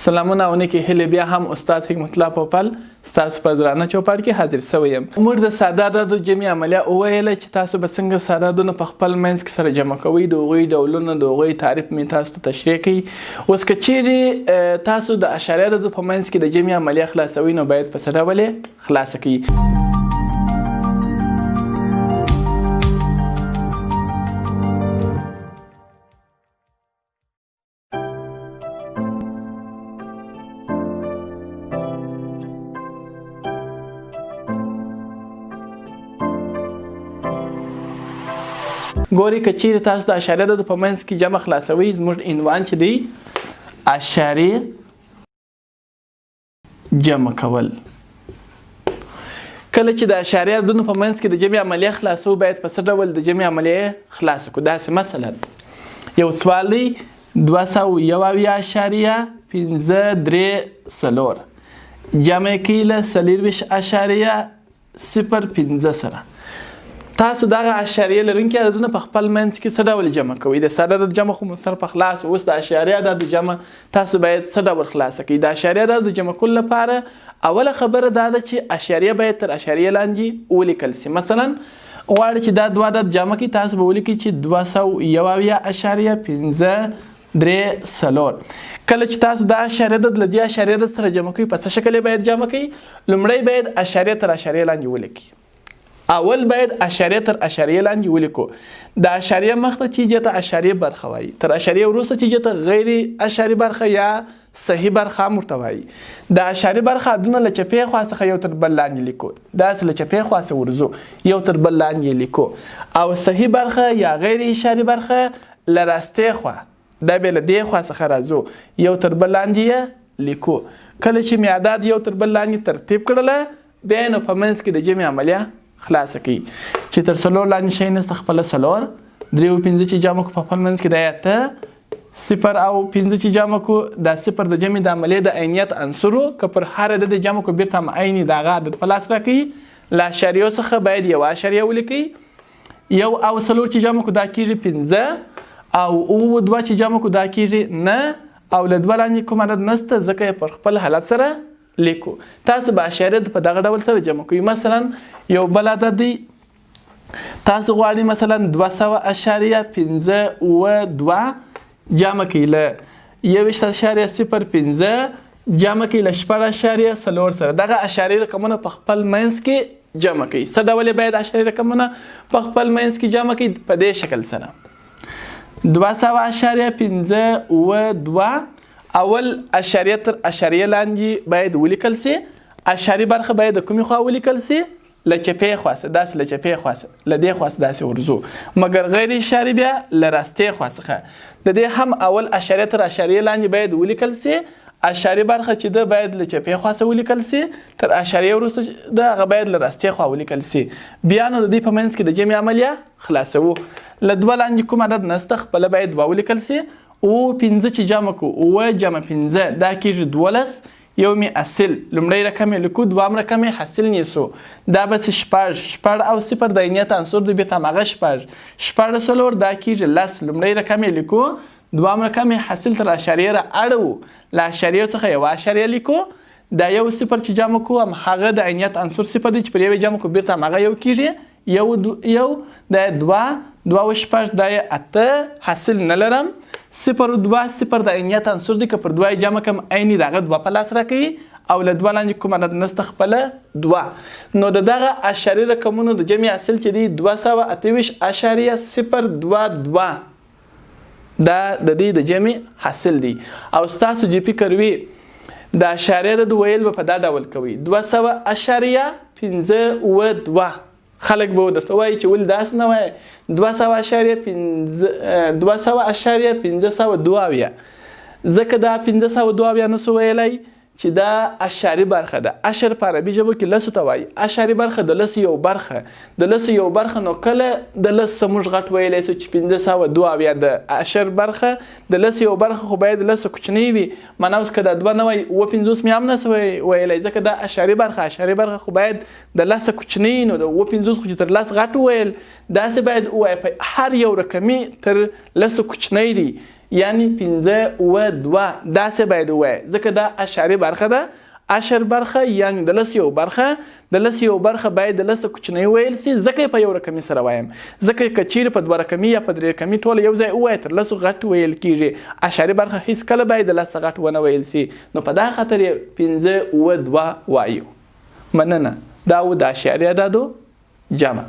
سلامونه او نیکې هیلې بیا هم استاد حکمت الله پوپل ستاسو په درانه چوپړ کې حاضر شوی یم. موږ د ساده عددو جمع عملیه وویله چې تاسو به څنګه ساده عددونه په خپل منځ کې سره جمع کوئ، د هغوی ډولونه د هغوی تعریف مې تاسو ته تشریح کوي. اوس که چیرې تاسو د اشاریه عددو په منځ کې د جمع عملیه خلاصوئ نو باید په څه ډول یې خلاصه کړئ. ګورئ که چیرې تاسو د اشاریه عددو په منځ کې جمع خلاصوئ، زموږ عنوان چې دی اشاریې جمع کول. کله چې د اشاریه عددونو په منځ کې د جمع عملیه خلاصو باید په څه ډول د جمع عملیه خلاصه کړو. داسې مثلا یو سوال دی 201.53 جمع کړئ له 40.05 سره. تاسو دغه اشاریه لرونکي عددونه په خپل منځ کې څه ډول جمع کوئ؟ د ساده عدد جمع خو مو سره په خلاص، اوس د اشاریه عدد جمع تاسو باید څه ډول خلاصه کړئ؟ د اشاریه عدد جمع کولو لپاره اوله خبره دا ده چې اشاریه باید تر اشاریه لاندې ولیکل شي. مثلا غواړئ چې دا دوه عدد جمع کړئ، تاسو به ولیکئ چې 201.34. کله چې تاسو دا اشاریه عدد له دې اشاریه عدد سره جمع کوئ په څه شکل باید جمع کړئ؟ لومړی باید اشاریه تر اشاریه لاندې ولیکئ. اول باید اشاریه تر اشاریه لاندې ولیکو. د اشاریه مخته چیجه ته اشاریه برخه وایي، تر اشاریه وروسته چیجه ته غیر اشاریه برخه یا صحیح برخه هم ورته وایي. د اشاریه برخه عددونه له چپې خوا څخه یو تر بل لاندې لیکو، داسې له چپې خوا څخه ورځو یو تر بل لاندې لیکو، او صحیح برخه یا غیر اشاریه برخه له راستې خوا دا به له دې خوا څخه راځو یو تر بل لاندې لیکو. کله چې مې اعداد یو تر بل لاندې ترتیب کړله بیا نو په منځ کې د جمع عملیه خلاصه کوي چې تر 4 لاندې شی نسته خپله 4 3 او 5 چې جمع کو په خپل منځ کې دا 0 او 5 چې جمع کو دا 0 د جمع د عملیې د عینیت عنصرو که پر هر عدد جمع کو بیرته هم عیني د هغه عدد په لاس راکوي. له اشاریو څخه باید یو اشاریه ولیکئ، یو او 4 چې جمع کو دا کېږي 5 او 2 چې جمع کو دا کېږي 9 او له 2 لاندې کوم عدد نسته ځکه یې پر خپل حالت سره لیکو. تاسو به اشاریه په دغه ډول سره جمع کوئ. مثلا یو بل عدد دی، تاسو غواړئ مثلا 200.52 جمع کړئ له 21.05 جمع کړئ له 4.4 سره. دغه اشاریه رقمونه په خپل منځ کې جمع کړئ. څه ډول باید اشاریه رقمونه په خپل منځ کې جمع کړئ؟ په دې شکل سره 200.52 اول اشاریه تر اشاریه لاندې باید ولیکل سي. اشاریه برخه باید د کومې خوا ولیکل سي؟ له چپې خوا څخه، داسې له چپې خوا څخه، له دې خوا څخه داسې ورځو، مګر غیر اشاریه بیا له راستې خوا څخه. د دې هم اول اشاریه تر اشاریه لاندې باید ولیکل سي. اشاریه برخه چې ده باید له چپې خوا څخه ولیکل سي، تر اشاریه وروسته ده هغه باید له راستې خوا ولیکل سي. بیا نو د دې په منځ کې د جمع عملیه خلاصوو. له 2 لاندې کوم عدد نسته خپله باید 2 ولیکل سي. او 5 چې جمع کو 9 جمع 5 دا کېږي 12. یو مې اصل لومړی رقم یې لیکو، دوام رقم یې حاصل نیسو، دا به څه 6 او 0 د عینیت عنصر دی بیرته هماغه 6 دا کېږي 10. لومړی رقم یې لیکو، دوام رقم یې حاصل تر اشاریه را اړوو، له اشاریو څخه یوه اشاریه لیکو، دا یو 0 چې جمع کو همهغه د عینیت عنصر 0 دی چې پر یوې جمع کو بیرته هماغه یو کېږي یو دا 2 او 6 دا یې 8 حاصل نه لرم. 0 او 2 0 د عینیت عنصر دی که پر 2 جمع کم عیني دغه 2 په لاس راکوي او له 2 لاندې کوم عدد نسته خپله 2. نو د دغه اشاریه رقمونو د جمع حاصل چې دی 228.022 دا د دې د جمع حاصل دی. او ستاسو چې فکر وي د اشاریه عدد ویل به په دا ډول کوي 200.52 خلک به درته وایي چې ولې داسې نه وایي 200.502 ځکه دا 502 نسو ویلی چې دا اشاري برخه ده. اشر په عربي ژبه کې لسو ته وایي. اشاري برخه د لسو یو برخه، د لسو یو برخه. نو کله د لسو موږ غټ ویلی سو چې 502 د اشر برخه د لسو یو برخه خو باید لسو کوچنی وي. معنا اوس که دا 2 نه وایي 50 مې هم نسو ویلی ځکه دا اشاري برخه. اشاري برخه خو باید د لسو کوچنی، نو د 50 خو چې تر لس غټ ویل داسې باید ووایي. په هر یو رقمي تر لسو کوچنی دی یعنی 15 اوه 2 داسې باید ووایي ځکه دا اشاري برخه ده. اشر برخه یعنی د لس یو برخه، د لس یو برخه باید د لس کوچنی ویل سي ځکه په یو رقمي سره وایم. ځکه که چیرې په 2 رقمي یا په 3 رقمي ټول یو ځای ووایي تر لسو غټ ویل کیږي. اشاري برخه هیڅ کله باید د لس غټ ونه ویل سي. نو په دا خاطر یې 15 اوه 2 وایو. مننه. دا و د اشاریه اعدادو جمع.